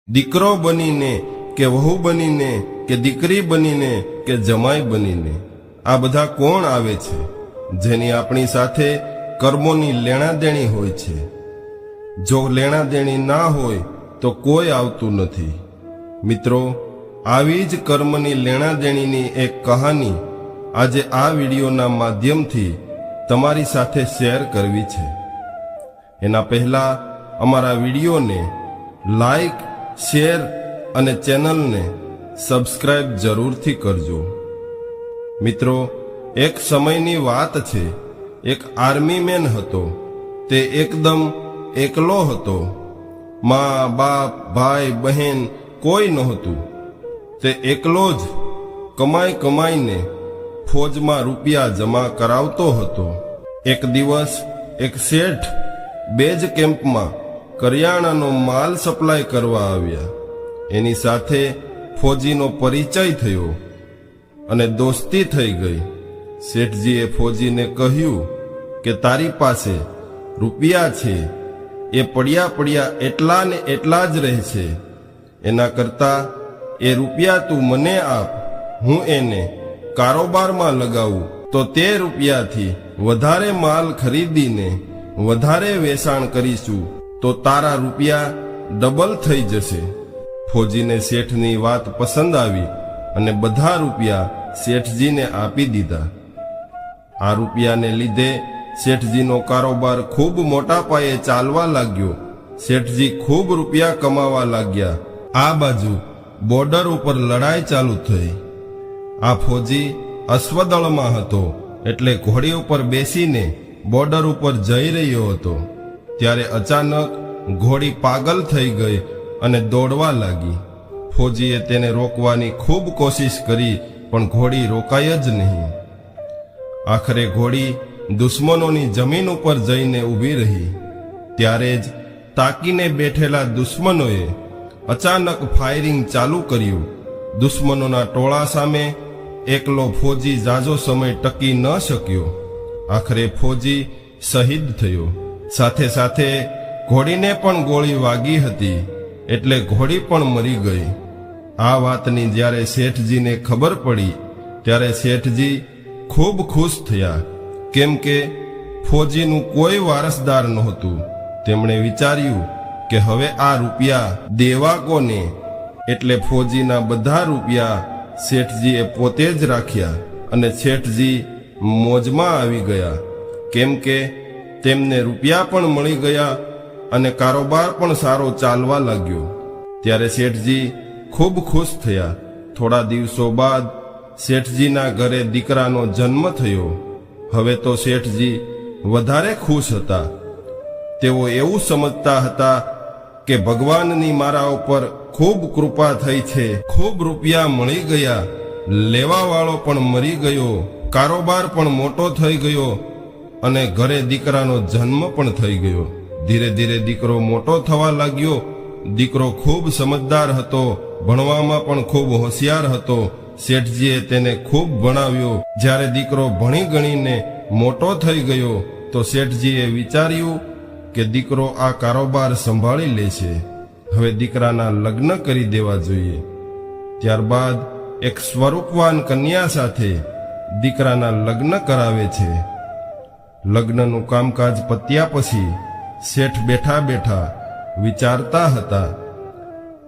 દીકરો બનીને કે વહુ બનીને કે દીકરી બનીને કે જમાઈ બનીને આ બધા કોણ આવે છે જેની આપણી સાથે કર્મોની લેણાદેણી હોય છે। જો લેણાદેણી ના હોય તો કોઈ આવતું નથી। મિત્રો, આવી જ કર્મની લેણાદેણીની એક કહાની આજે આ વિડીયોના માધ્યમથી તમારી સાથે શેર કરવી છે। એના પહેલા અમારા વિડીયોને લાઈક, શેર અને ચેનલને સબસ્ક્રાઇબ જરૂરથી કરજો। મિત્રો, એક સમયની વાત છે। એક આર્મી મેન હતો। તે એકદમ એકલો હતો। મા, બાપ, ભાઈ, બહેન કોઈ નહોતું। તે એકલો જ કમાઈને ફોજમાં રૂપિયા જમા કરાવતો હતો। એક દિવસ એક શેઠ બેઝ કેમ્પમાં કરિયાણાનો માલ સપ્લાય કરવા આવ્યા। એની સાથે ફોજીનો પરિચય થયો અને દોસ્તી થઈ ગઈ। શેઠજીએ ફોજીને કહ્યું કે તારી પાસે રૂપિયા છે, એ પડ્યા એટલા ને એટલા જ રહેશે। એના કરતાં એ રૂપિયા તું મને આપ, હું એને કારોબારમાં લગાવું તો તે રૂપિયાથી વધારે માલ ખરીદીને વધારે વેચાણ કરીશું તો તારા રૂપિયા ડબલ થઈ જશે। ફોજીને શેઠની વાત પસંદ આવી અને બધા રૂપિયા શેઠજીને આપી દીધા। આ રૂપિયાને લીધે શેઠજીનો કારોબાર ખૂબ મોટા પાયે ચાલવા લાગ્યો। શેઠજી ખૂબ રૂપિયા કમાવા લાગ્યા। આ બાજુ બોર્ડર ઉપર લડાઈ ચાલુ થઈ। આ ફોજી અશ્વદળમાં હતો, એટલે ઘોડી ઉપર બેસીને બોર્ડર ઉપર જઈ રહ્યો હતો। ત્યારે અચાનક ઘોડી પાગલ થઈ ગઈ અને દોડવા લાગી। ફોજીએ તેને રોકવાની ખૂબ કોશિશ કરી, પણ ઘોડી રોકાય જ નહીં। આખરે ઘોડી દુશ્મનોની જમીન ઉપર જઈને ઊભી રહી। ત્યારે જ તાકીને બેઠેલા દુશ્મનોએ અચાનક ફાયરિંગ ચાલુ કર્યું। દુશ્મનોના ટોળા સામે એકલો ફોજી ઝાઝો સમય ટકી ન શક્યો। આખરે ફોજી શહીદ થયો। સાથે સાથે ઘોડીને પણ ગોળી વાગી હતી, એટલે ઘોડી પણ મરી ગઈ। આ વાતની જ્યારે શેઠજીને ખબર પડી ત્યારે શેઠજી ખૂબ ખુશ થયા, કેમ કે ફોજીનું કોઈ વારસદાર નહોતું। તેમણે વિચાર્યું કે હવે આ રૂપિયા દેવા કોને? એટલે ફોજીના બધા રૂપિયા શેઠજીએ પોતે જ રાખ્યા અને શેઠજી મોજમાં આવી ગયા, કેમ કે તેમને રૂપિયા પણ મળી ગયા અને કારોબાર પણ સારો ચાલવા લાગ્યો। ત્યારે શેઠજી ખૂબ ખુશ થયા। થોડા દિવસો બાદ શેઠજીના ઘરે દીકરાનો જન્મ થયો। હવે તો શેઠજી વધારે ખુશ હતા। તેઓ એવું સમજતા હતા કે ભગવાનની મારા ઉપર ખૂબ કૃપા થઈ છે। ખૂબ રૂપિયા મળી ગયા, લેવાવાળો પણ મરી ગયો, કારોબાર પણ મોટો થઈ ગયો અને ઘરે દીકરાનો જન્મ પણ થઈ ગયો। ધીરે ધીરે દીકરો મોટો થવા લાગ્યો। દીકરો ખૂબ સમજદાર હતો, ભણવામાં પણ ખૂબ હોશિયાર હતો। શેઠજીએ તેને ખૂબ ભણાવ્યો। જ્યારે દીકરો ભણી ગણીને મોટો થઈ ગયો તો શેઠજીએ વિચાર્યું કે દીકરો આ કારોબાર સંભાળી લેશે, હવે દીકરાના લગ્ન કરી દેવા જોઈએ। ત્યારબાદ એક સ્વરૂપવાન કન્યા સાથે દીકરાના લગ્ન કરાવે છે। લગ્નનું કામકાજ પત્યા પછી શેઠ બેઠા બેઠા વિચારતા હતા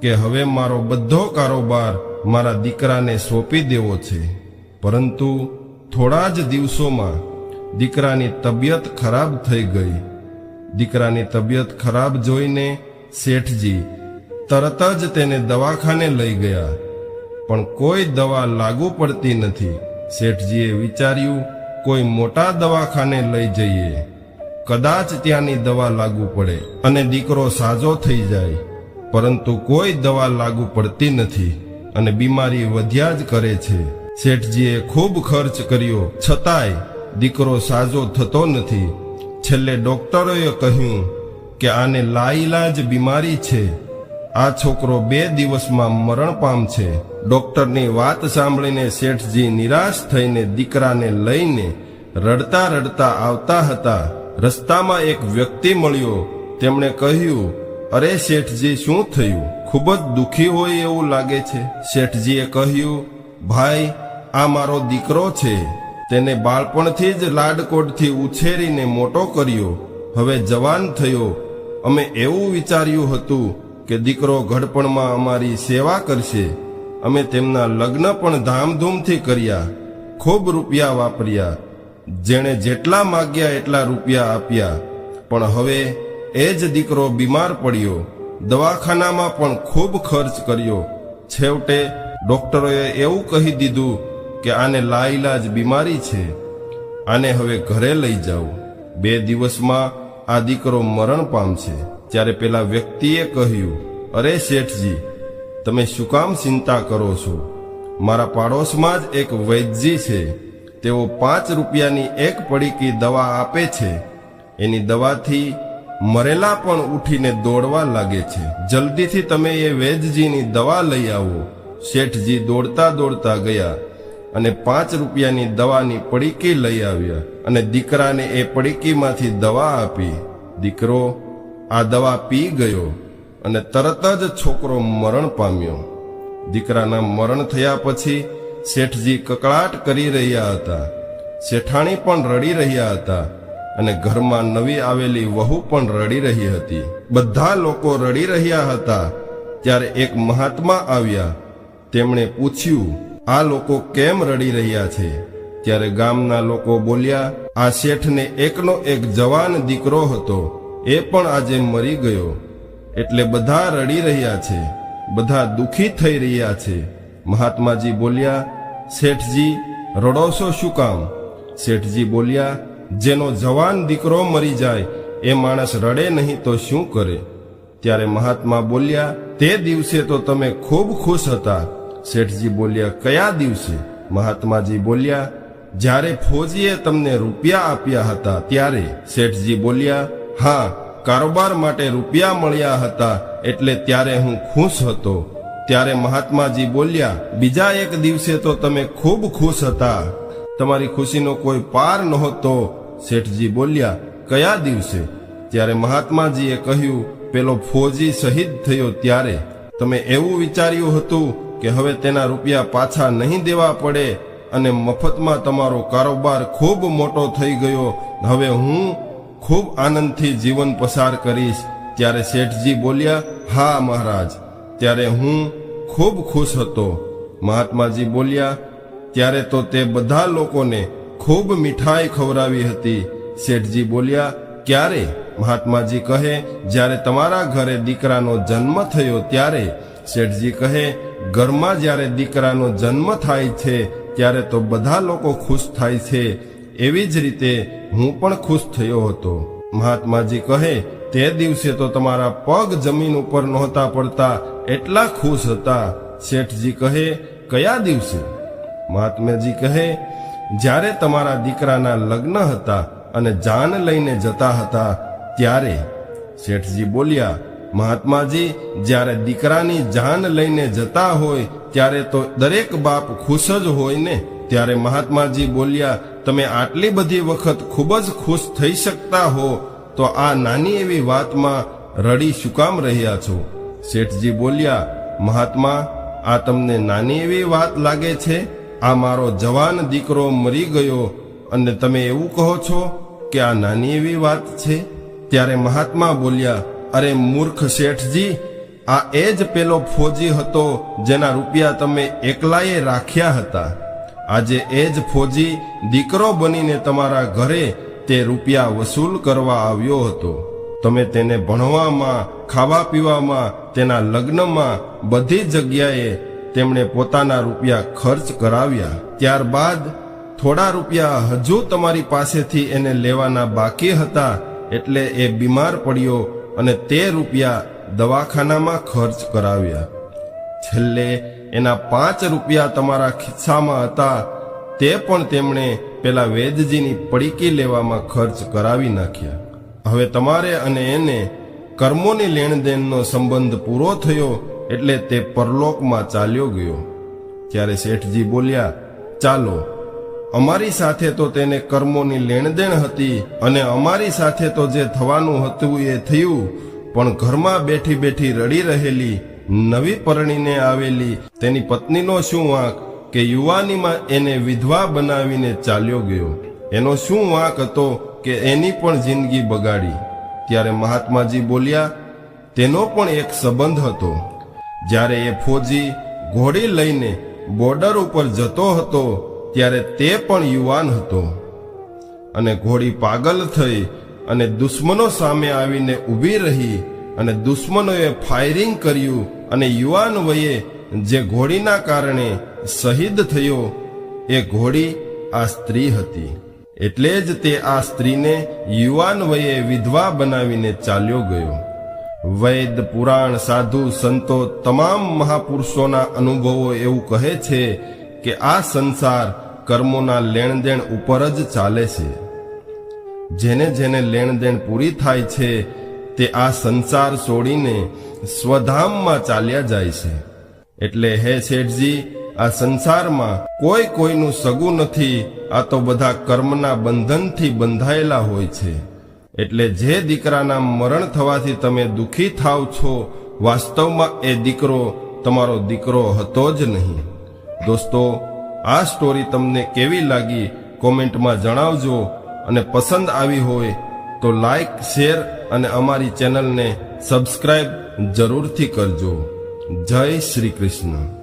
કે હવે મારો બધો કારોબાર મારા દીકરાને સોંપી દેવો છે। પરંતુ થોડા જ દિવસોમાં દીકરાની તબિયત ખરાબ થઈ ગઈ। દીકરાની તબિયત ખરાબ જોઈને શેઠજી તરત જ તેને દવાખાને લઈ ગયા, પણ કોઈ દવા લાગુ પડતી નથી। શેઠજીએ વિચાર્યું કોઈ મોટા દવાખાને લઈ જઈએ, કદાચ ત્યાંની દવા લાગુ પડે અને દીકરો સાજો થઈ જાય। પરંતુ કોઈ દવા લાગુ પડતી નથી અને બીમારી વધ્યા જ કરે છે। શેઠજીએ ખૂબ ખર્ચ કર્યો, છતાંય દીકરો સાજો થતો નથી। છેલ્લે ડોક્ટરોએ કહ્યું કે આને લાઈલાજ બીમારી છે, આ છોકરો 2 દિવસમાં મરણ પામશે। ડોક્ટરની વાત સાંભળીને શેઠજી નિરાશ થઈને દીકરાને લઈને રડતા રડતા આવતા હતા। રસ્તામાં એક વ્યક્તિ મળ્યો। તેમણે કહ્યું, અરે શેઠજી, શું થયું? ખૂબ જ દુઃખી હોય એવું લાગે છે. શેઠજીએ કહ્યું, ભાઈ, આ મારો દીકરો છે. તેને બાળપણથી જ લાડકોડથી ઉછેરીને મોટો કર્યો. હવે જવાન થયો. અમે એવું વિચાર્યું હતું કે દીકરો ઘડપણમાં અમારી સેવા કરશે. અમે તેમના લગ્ન પણ ધામધૂમથી કર્યા. ખૂબ રૂપિયા વાપર્યા. જેણે જેટલા માગ્યા એટલા રૂપિયા આપ્યા. પણ હવે એ જ દીકરો બીમાર પડ્યો. દવાખાનામાં પણ ખૂબ ખર્ચ કર્યો. છેવટે ડોક્ટરોએ એવું કહી દીધું કે આને લાઈલાજ બીમારી છે. આને હવે ઘરે લઈ જાઓ. 2 દિવસમાં આ દીકરો મરણ પામશે. ત્યારે પેલા વ્યક્તિએ કહ્યું, અરે શેઠજી, તમે શું કામ ચિંતા કરો છો? મારા પાડોશમાં જ એક વૈદ્યજી છે. તેઓ 5 રૂપિયાની એક પડીકી દવા આપે છે. એની દવાથી મરેલા પણ ઉઠીને દોડવા લાગે છે. જલ્દીથી તમે એ વૈદ્યજીની દવા લઈ આવો. શેઠજી દોડતા દોડતા ગયા અને 5 રૂપિયાની દવાની પડીકી લઈ આવ્યા અને દીકરાને એ પડીકીમાંથી દવા આપી. દીકરો આ દવા પી ગયો અને તરત જ છોકરો મરણ પામ્યો. દીકરાના મરણ થયા પછી શેઠજી કકળાટ કરી રહ્યા હતા. શેઠાણી પણ રડી રહ્યા હતા અને ઘરમાં નવી આવેલી વહુ પણ રડી રહી હતી. બધા લોકો રડી રહ્યા હતા. ત્યારે એક મહાત્મા આવ્યા. તેમણે પૂછ્યું, આ લોકો કેમ રડી રહ્યા છે? ત્યારે ગામના લોકો બોલ્યા, આ શેઠને એકનો એક જવાન દીકરો હતો, એ પણ આજે મરી ગયો, એટલે બધા રડી રહ્યા છે, બધા દુઃખી થઈ રહ્યા છે. મહાત્માજી બોલ્યા, શેઠજી, રડો છો શું કામ? શેઠજી બોલ્યા, જેનો જવાન દીકરો મરી જાય એ માણસ રડે નહીં તો શું કરે? ત્યારે મહાત્મા બોલ્યા, તે દિવસે તો તમે ખૂબ ખુશ હતા. શેઠજી બોલ્યા, કયા દિવસે? મહાત્માજી બોલ્યા, જ્યારે ફોજીએ તમને રૂપિયા આપ્યા હતા ત્યારે. શેઠજી બોલ્યા, હા, કારોબાર માટે રૂપિયા મળ્યા હતા એટલે ત્યારે હું ખુશ હતો. ત્યારે મહાત્માજી બોલ્યા, બીજા એક દિવસે તો તમે ખૂબ ખુશ હતા, તમારી ખુશીનો કોઈ પાર નહોતો. શેઠજી બોલ્યા, કયા દિવસે? ત્યારે મહાત્માજીએ કહ્યું, પેલો ફોજી શહીદ થયો ત્યારે. તમે એવું વિચાર્યું હતું કે હવે તેના રૂપિયા પાછા નહીં દેવા પડે અને મફતમાં તમારો કારોબાર ખૂબ મોટો થઈ ગયો. હવે હું ખૂબ આનંદથી જીવન પસાર કરીશ. ત્યારે શેઠજી બોલ્યા, હા મહારાજ, ત્યારે હું ખૂબ ખુશ હતો. મહાત્માજી બોલ્યા, ત્યારે તો તે બધા લોકોને ખૂબ મીઠાઈ ખવડાવી હતી. શેઠજી બોલ્યા, ક્યારે? મહાત્માજી કહે, જ્યારે તમારા ઘરે દીકરાનો જન્મ થયો ત્યારે. શેઠજી કહે, ઘરમાં જ્યારે દીકરાનો જન્મ થાય છે ત્યારે તો બધા લોકો ખુશ થાય છે, એવી જ રીતે હું પણ ખુશ થયો હતો. મહાત્માજી કહે, તે દિવસે તો તમારા પગ જમીન ઉપર નહોતા પડતા, એટલા ખુશ હતા. શેઠજી કહે, કયા દિવસે? મહાત્માજી કહે, જ્યારે તમારા દીકરાના લગ્ન હતા અને જાન લઈને જતા હતા ત્યારે. શેઠજી બોલ્યા, મહાત્માજી, જ્યારે દીકરાની જાન લઈને જતા હોય ત્યારે તો દરેક બાપ ખુશ જ હોય ને. ત્યારે મહાત્માજી બોલ્યા, તમે આટલી બધી વખત ખૂબ જ ખુશ થઈ શકતા હો તો આ નાની એવી વાતમાં રડી શું કામ રહ્યા છો? શેઠજી બોલ્યા, મહાત્મા, આ તમને નાની એવી વાત લાગે છે? આ મારો જવાન દીકરો મરી ગયો અને તમે એવું કહો છો કે આ નાની એવી વાત છે? ત્યારે મહાત્મા બોલ્યા, અરે મૂર્ખ શેઠજી, આ એ જ પેલો ફોજી હતો જેના રૂપિયા તમે એકલાએ રાખ્યા હતા. આજે એ જ ફોજી દીકરો બનીને તમારા ઘરે તે રૂપિયા વસૂલ કરવા આવ્યો હતો. તમે તેને ભણવામાં, ખાવા પીવામાં, તેના લગ્નમાં, બધી જગ્યાએ તેમણે પોતાના રૂપિયા ખર્ચ કરાવ્યા. ત્યારબાદ થોડા રૂપિયા હજુ તમારી પાસેથી એને લેવાના બાકી હતા એટલે એ બીમાર પડ્યો અને તે રૂપિયા દવાખાનામાં ખર્ચ કરાવ્યા. છેલ્લે એના 5 રૂપિયા તમારા ખિસ્સામાં હતા તે પણ તેમણે પેલા વૈદ્યજીની પડીકી લેવામાં ખર્ચ કરાવી નાખ્યા. હવે તમારે અને એને કર્મોની લેણદેણનો સંબંધ પૂરો થયો એટલે તે પરલોકમાં ચાલ્યો ગયો. ત્યારે શેઠજી બોલ્યા, ચાલો, અમારી સાથે તો તેને કર્મોની લેણદેણ હતી અને અમારી સાથે તો જે થવાનું હતું એ થયું, પણ ઘરમાં બેઠી બેઠી રડી રહેલી નવી પરણીને આવેલી તેની પત્નીનો શું વાંક કે યુવાનીમાં એને વિધવા બનાવીને ચાલ્યો ગયો? એનો શું વાંક હતો કે એની પણ જિંદગી બગાડી? ત્યારે મહાત્માજી બોલ્યા, તેનો પણ એક સંબંધ હતો. જ્યારે એ ફોજી ઘોડી લઈને બોર્ડર ઉપર જતો હતો ત્યારે તે પણ યુવાન હતો, અને ઘોડી પાગલ થઈ અને દુશ્મનો સામે આવીને ઊભી રહી, અને દુશ્મનોએ ફાયરિંગ કર્યું, અને યુવાન વયે જે ઘોડીના કારણે શહીદ થયો એ ઘોડી આ સ્ત્રી હતી. એટલે જ તે આ સ્ત્રીને યુવાન વયે વિધવા બનાવીને ચાલ્યો ગયો. વૈદ, પુરાણ, સાધુ, સંતો, તમામ મહાપુરુષોના અનુભવો એવું કહે છે કે આ સંસાર કર્મોના લેણદેણ ઉપર જ ચાલે છે. જેને જેને લેણદેણ પૂરી થાય છે તે આ સંસાર છોડીને સ્વધામમાં ચાલ્યા જાય છે. એટલે હે શેઠજી, આ સંસારમાં કોઈ કોઈનું સગું નથી. આ તો બધા કર્મના બંધનથી બંધાયેલા હોય છે. એટલે જે દીકરાના મરણ થવાથી તમે દુઃખી થાવ છો, વાસ્તવમાં એ દીકરો તમારો દીકરો હતો જ નહીં. દોસ્તો, આ સ્ટોરી તમને કેવી લાગી કોમેન્ટમાં જણાવજો, અને પસંદ આવી હોય તો લાઈક, શેર અને અમારી ચેનલને સબસ્ક્રાઇબ જરૂરથી કરજો. જય શ્રી કૃષ્ણ.